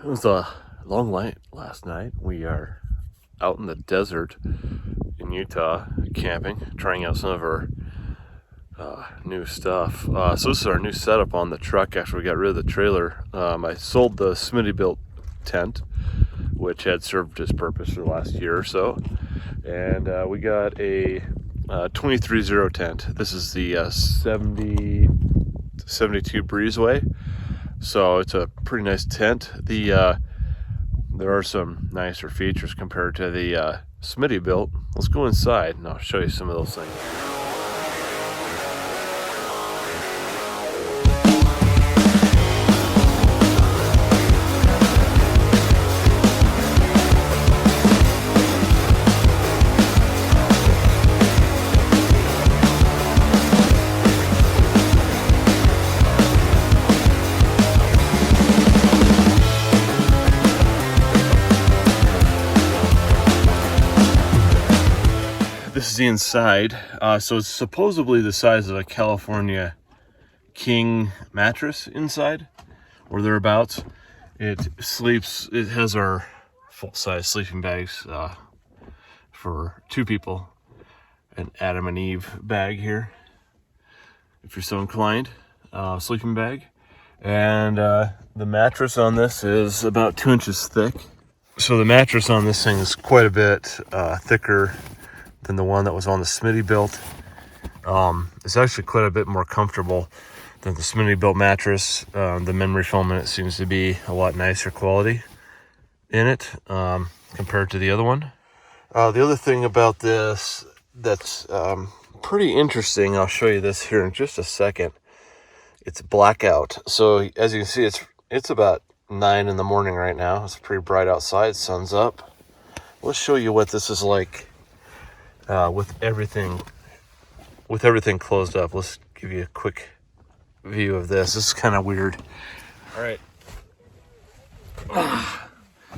It was a long night last night. We are out in the desert in Utah camping, trying out some of our new stuff. So this is our new setup on the truck after we got rid of the trailer. I sold the Smitty built tent, which had served its purpose for the last year or so. And we got a 23-0 tent. This is the 72 Breezeway. So it's a pretty nice tent. There are some nicer features compared to the Smitty built. Let's go inside and I'll show you some of those things. This is the inside. So it's supposedly the size of a California king mattress inside, or thereabouts. It has our full-size sleeping bags for two people. An Adam and Eve bag here, if you're so inclined. Sleeping bag. And the mattress on this is about 2 inches thick. So the mattress on this thing is quite a bit thicker than the one that was on the Smitty built. It's actually quite a bit more comfortable than the Smitty built mattress. The memory foam in it seems to be a lot nicer quality in it compared to the other one. The other thing about this that's pretty interesting, I'll show you this here in just a second. It's blackout. So as you can see, it's about 9 in the morning right now. It's pretty bright outside, sun's up. Let's show you what this is like with everything closed up. Let's give you a quick view of this. This is kind of weird. All right.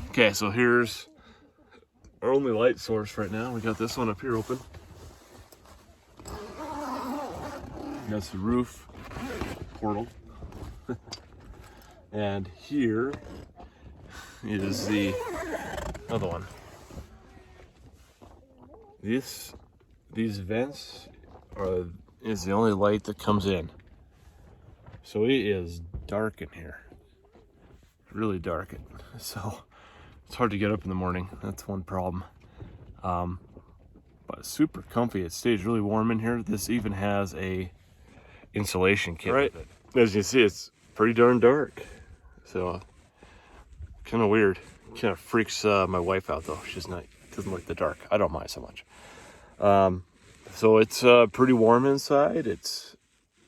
Okay, so here's our only light source right now. We got this one up here open. That's the roof portal. And here is the other one. These vents is the only light that comes in. So it is dark in here. Really dark. So it's hard to get up in the morning. That's one problem. But super comfy. It stays really warm in here. This even has a insulation kit with it. As you see, it's pretty darn dark. So kind of weird. Kind of freaks my wife out though. Doesn't like the dark. I don't mind so much. So it's pretty warm inside. It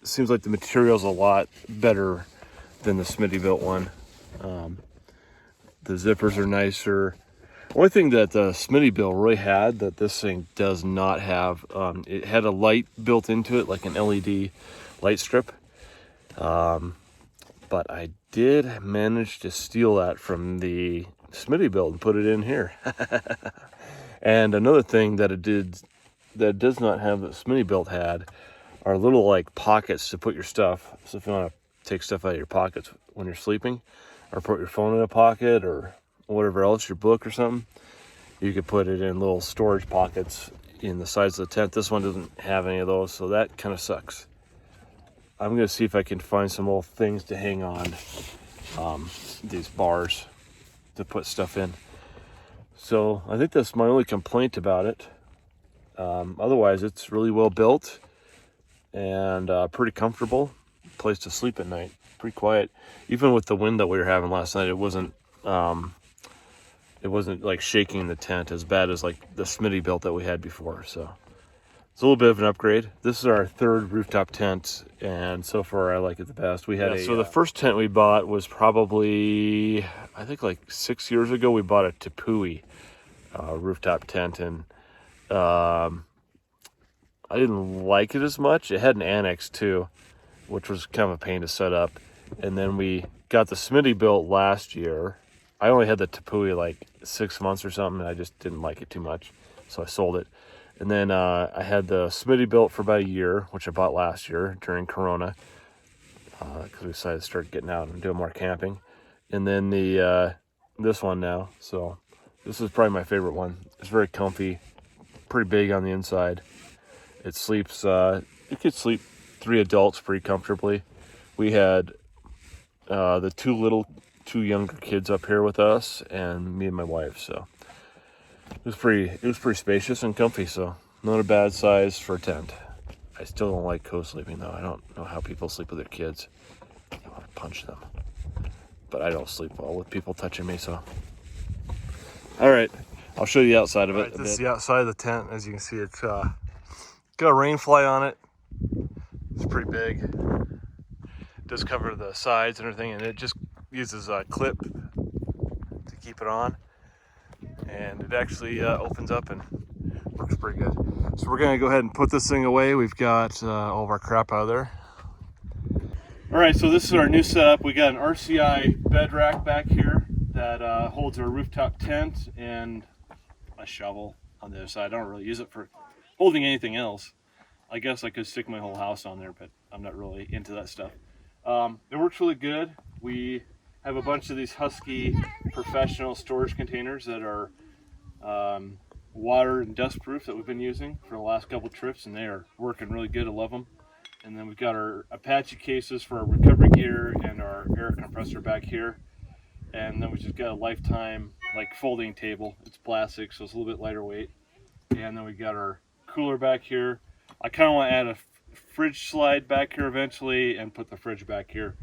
seems like the material's a lot better than the Smitty built one. The zippers are nicer. Only thing that the Smitty built really had that this thing does not have, it had a light built into it, like an LED light strip. But I did manage to steal that from the Smitty build and put it in here. And another thing that it does not have that Smitty built had are little like pockets to put your stuff. So if you want to take stuff out of your pockets when you're sleeping, or put your phone in a pocket or whatever else, your book or something, you could put it in little storage pockets in the sides of the tent. This one doesn't have any of those, so that kind of sucks. I'm going to see if I can find some little things to hang on these bars to put stuff in. So I think that's my only complaint about it. Otherwise, it's really well built and pretty comfortable place to sleep at night. Pretty quiet. Even with the wind that we were having last night, it wasn't like shaking the tent as bad as like the Smitty built that we had before. So it's a little bit of an upgrade. This is our third rooftop tent, and so far I like it the best. So the first tent we bought was probably, I think like 6 years ago. We bought a Tepui rooftop tent, and I didn't like it as much. It had an annex too, which was kind of a pain to set up. And then we got the Smitty built last year. I only had the Tepui like 6 months or something, and I just didn't like it too much, so I sold it. And then I had the Smitty built for about a year, which I bought last year during Corona, because we decided to start getting out and doing more camping. And then the this one now. So this is probably my favorite one. It's very comfy, pretty big on the inside. It sleeps, you could sleep 3 adults pretty comfortably. We had the two younger kids up here with us, and me and my wife. So it was pretty spacious and comfy. So not a bad size for a tent. I still don't like co-sleeping though. I don't know how people sleep with their kids. I want to punch them. But I don't sleep well with people touching me, so. All right, I'll show you the outside of it. This is the outside of the tent. As you can see, it's got a rain fly on it. It's pretty big. It does cover the sides and everything, and it just uses a clip to keep it on. And it actually opens up and works pretty good. So we're gonna go ahead and put this thing away. We've got all of our crap out of there. All right, so this is our new setup. We got an RCI bed rack back here that holds our rooftop tent and a shovel on the other side. I don't really use it for holding anything else. I guess I could stick my whole house on there, but I'm not really into that stuff. It works really good. We have a bunch of these Husky professional storage containers that are water and dust proof that we've been using for the last couple trips, and they are working really good. I love them. And then we've got our Apache cases for our recovery gear and our air compressor back here. And then we just got a Lifetime like folding table. It's plastic, so it's a little bit lighter weight. And then we got our cooler back here. I kind of want to add a fridge slide back here eventually and put the fridge back here.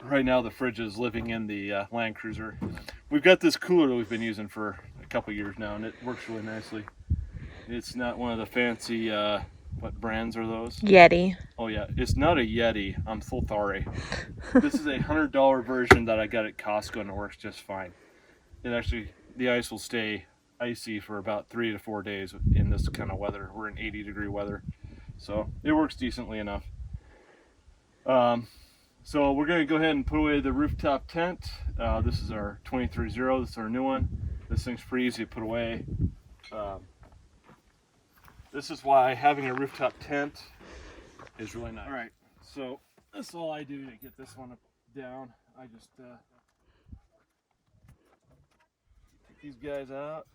Right now the fridge is living in the Land Cruiser. We've got this cooler that we've been using for a couple years now, and it works really nicely. It's not one of the fancy what brands are those? Yeti. Oh yeah, it's not a Yeti. I'm so sorry. This is a $100 version that I got at Costco, and it works just fine. It actually, the ice will stay icy for about 3 to 4 days in this kind of weather. We're in 80-degree weather, so it works decently enough. So we're going to go ahead and put away the rooftop tent. This is our 23-0. This is our new one. This thing's pretty easy to put away. This is why having a rooftop tent is really nice. All right, so that's all I do to get this one down. I just take these guys out.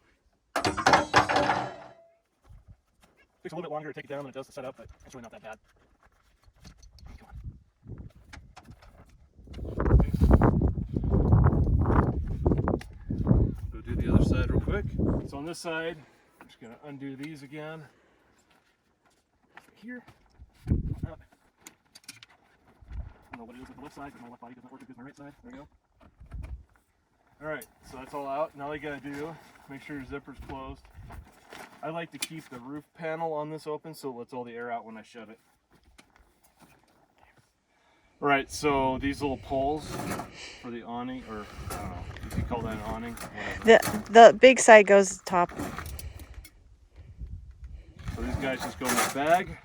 Takes a little bit longer to take it down than it does to set up, but it's really not that bad. Go do the other side real quick. So on this side, I'm just going to undo these again. Here. I don't know what it is with the left side because my left body doesn't work as good as my right side. There we go. Alright, so that's all out. Now all you gotta do, make sure your zipper's closed. I like to keep the roof panel on this open so it lets all the air out when I shut it. Alright, so these little poles for the awning, or I don't know if you call that an awning, whatever. The big side goes top. So these guys just go in this bag.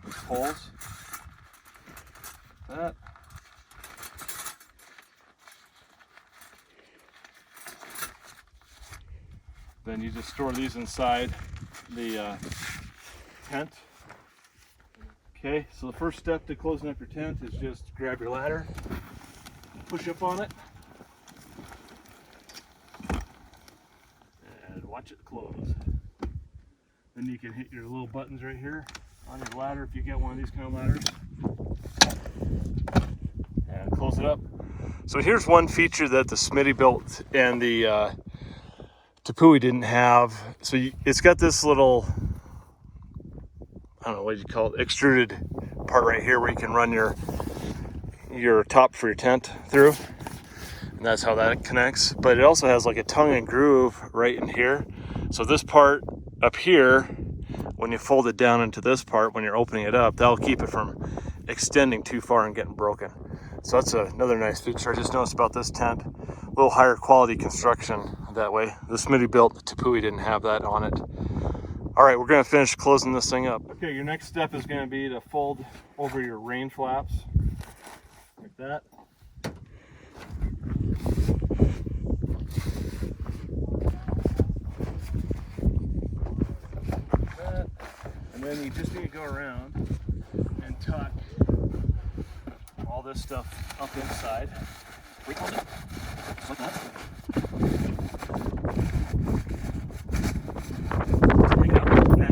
These poles. That. Then you just store these inside the tent. Okay, so the first step to closing up your tent is just grab your ladder, push up on it, and watch it close. Then you can hit your little buttons right here on your ladder if you get one of these kind of ladders. And close it up. So here's one feature that the Smittybilt and the Tepui didn't have. So it's got this little, I don't know, what you call it, extruded part right here where you can run your top for your tent through. And that's how that connects. But it also has like a tongue and groove right in here. So this part up here, when you fold it down into this part, when you're opening it up, that'll keep it from extending too far and getting broken. So that's another nice feature I just noticed about this tent. A little higher quality construction that way. The Smittybilt, the Tepui didn't have that on it. All right, we're gonna finish closing this thing up. Okay, your next step is gonna be to fold over your rain flaps, like that. And then you just need to go around and tuck all this stuff up inside. And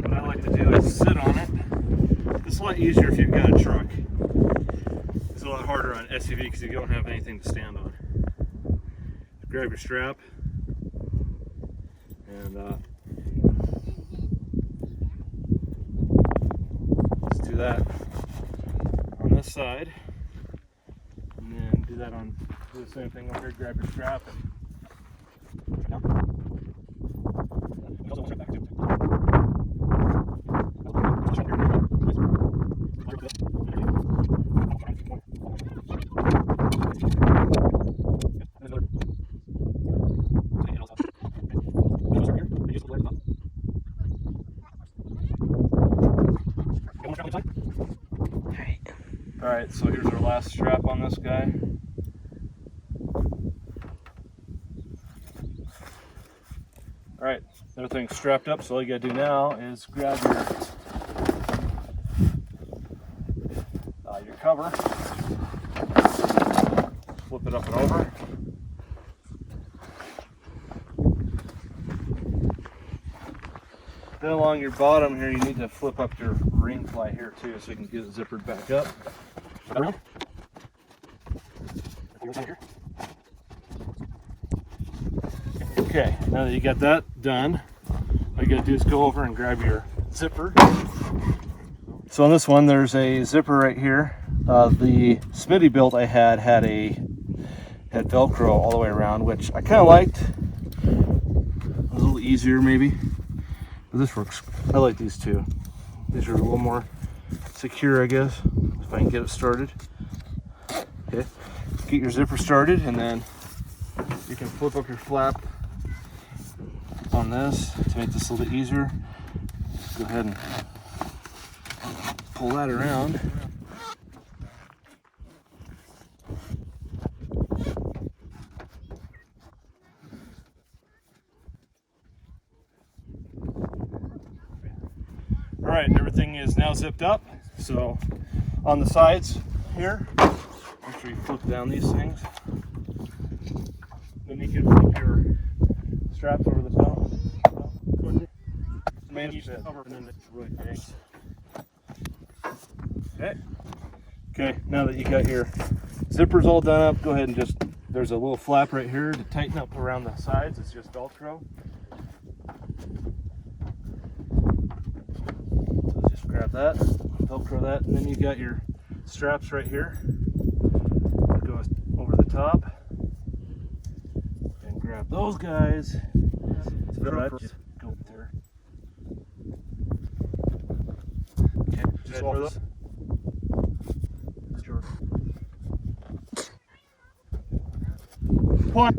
what I like to do is sit on it. It's a lot easier if you've got a truck. It's a lot harder on SUV because you don't have anything to stand on. Grab your strap and let's do that on this side, and then do the same thing over here. Grab your strap and Alright, so here's our last strap on this guy. Alright, everything's strapped up, so all you gotta do now is grab your cover, flip it up and over. Then along your bottom here, you need to flip up your ring ply here too, so you can get it zippered back up. Okay, now that you got that done, all you gotta do is go over and grab your zipper. So on this one, there's a zipper right here. The Smitty built I had Velcro all the way around, which I kind of liked. A little easier maybe, but this works. I like these two. These are a little more secure, I guess, if I can get it started. Okay, get your zipper started, and then you can flip up your flap on this to make this a little bit easier. Go ahead and pull that around. All right, everything is now zipped up. So on the sides here, make sure you flip down these things. Then you can flip your straps over the top. Cover, and then it really fits. Okay, now that you got your zippers all done up, go ahead and there's a little flap right here to tighten up around the sides. It's just Velcro. So just grab that, Velcro that, and then you got your straps right here. Go over the top and grab those guys. So just go there. Okay, just over those. What?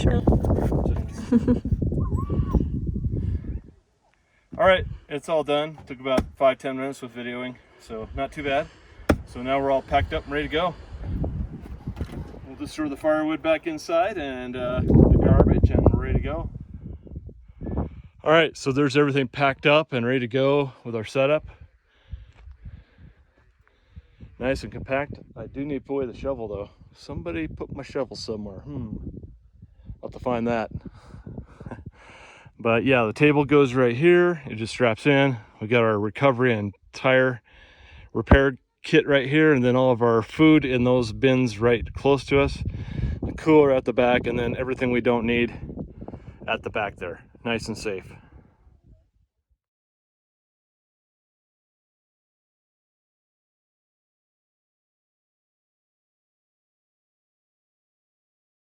Sure. All right, it's all done. Took about 5-10 minutes with videoing, so not too bad. So now we're all packed up and ready to go. We'll just throw the firewood back inside and the garbage, and we're ready to go. All right, so there's everything packed up and ready to go with our setup. Nice and compact. I do need to put away the shovel though. Somebody put my shovel somewhere. I'll have to find that. But yeah, the table goes right here. It just straps in. We got our recovery and tire repair kit right here, and then all of our food in those bins right close to us. The cooler at the back, and then everything we don't need at the back there. Nice and safe.